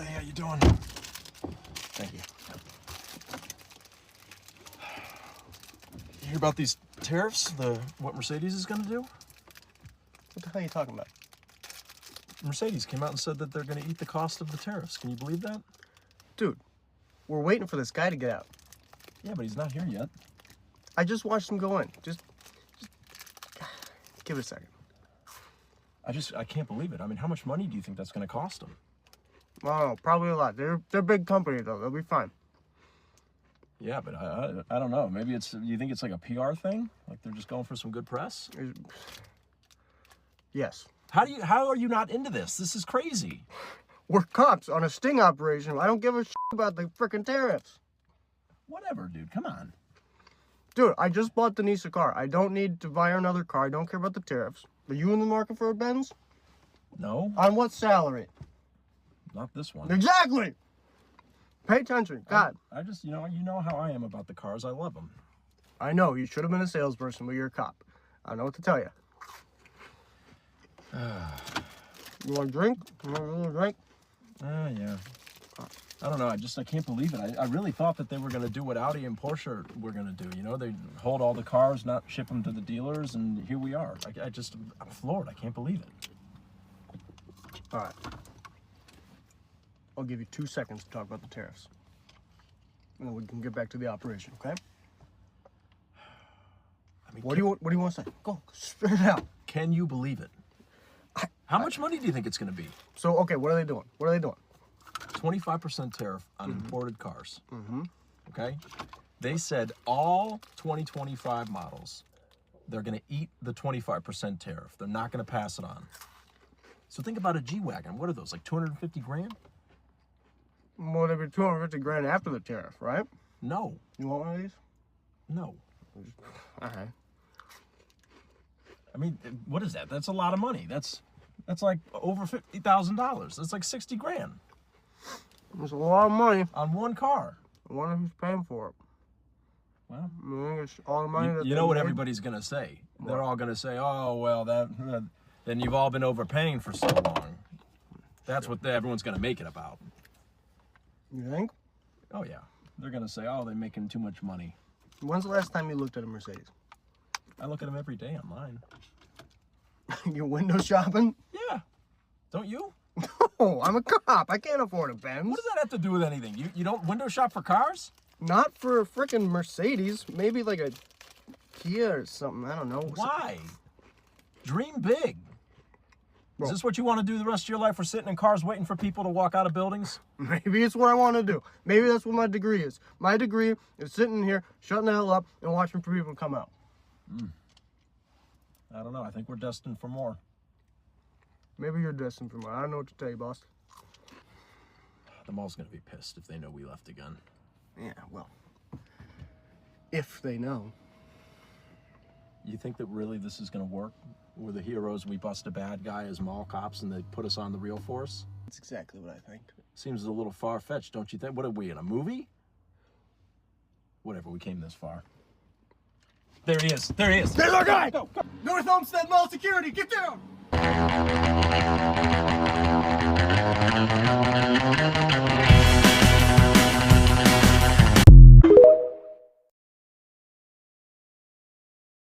Hey, how you doing? Thank you. You hear about these tariffs? What Mercedes is going to do? What the hell are you talking about? Mercedes came out and said that they're going to eat the cost of the tariffs. Can you believe that? Dude, we're waiting for this guy to get out. Yeah, but he's not here yet. I just watched him go in. Just give it a second. I can't believe it. I mean, how much money do you think that's going to cost them? Oh, probably a lot. They're a big company though. They'll be fine. Yeah, but I don't know. Maybe you think it's like a PR thing? Like they're just going for some good press? Yes. How are you not into this? This is crazy. We're cops on a sting operation. I don't give a shit about the frickin' tariffs. Whatever, dude. Come on. Dude, I just bought Denise a car. I don't need to buy her another car. I don't care about the tariffs. Are you in the market for a Benz? No. On what salary? Not this one. Exactly. Pay attention. God. I just, you know how I am about the cars. I love them. I know. You should have been a salesperson, but you're a cop. I know what to tell you. You want a drink? You want a little drink? Yeah. I don't know. I can't believe it. I really thought that they were going to do what Audi and Porsche were going to do. You know, they hold all the cars, not ship them to the dealers, and here we are. I'm floored. I can't believe it. All right. I'll give you 2 seconds to talk about the tariffs. And then we can get back to the operation, okay? I mean, what do you want to say? Go, spit it out. Can you believe it? How much money do you think it's going to be? So, okay, what are they doing? 25% tariff on imported cars. Okay? They said all 2025 models, they're going to eat the 25% tariff. They're not going to pass it on. So think about a G-Wagon. What are those, like 250 grand? Well, they'd be 250 grand after the tariff, right? No. You want one of these? No. All right. I mean, what is that? That's a lot of money. That's like over $50,000. That's like 60 grand. That's a lot of money. On one car. I wonder who's paying for it. Well, I think it's all the money that you know what everybody's going to say. They're all going to say, oh, well, then you've all been overpaying for so long. That's what everyone's going to make it about. You think? Oh, yeah. They're going to say, oh, they're making too much money. When's the last time you looked at a Mercedes? I look at them every day online. You're window shopping? Yeah. Don't you? No, I'm a cop. I can't afford a Benz. What does that have to do with anything? You don't window shop for cars? Not for a freaking Mercedes. Maybe like a Kia or something. I don't know. Why? Dream big. Bro. Is this what you want to do the rest of your life? We're sitting in cars waiting for people to walk out of buildings? Maybe it's what I want to do. Maybe that's what my degree is. My degree is sitting here, shutting the hell up, and watching for people to come out. I don't know. I think we're destined for more. Maybe you're destined for more. I don't know what to tell you, boss. The mall's going to be pissed if they know we left again. Yeah, well, if they know. You think that really this is going to work? We're the heroes, we bust a bad guy as mall cops, and they put us on the real force? That's exactly what I think. Seems a little far-fetched, don't you think? What are we, in a movie? Whatever, we came this far. There he is. There he is. There's our guy! Go. North Homestead Mall Security, get down!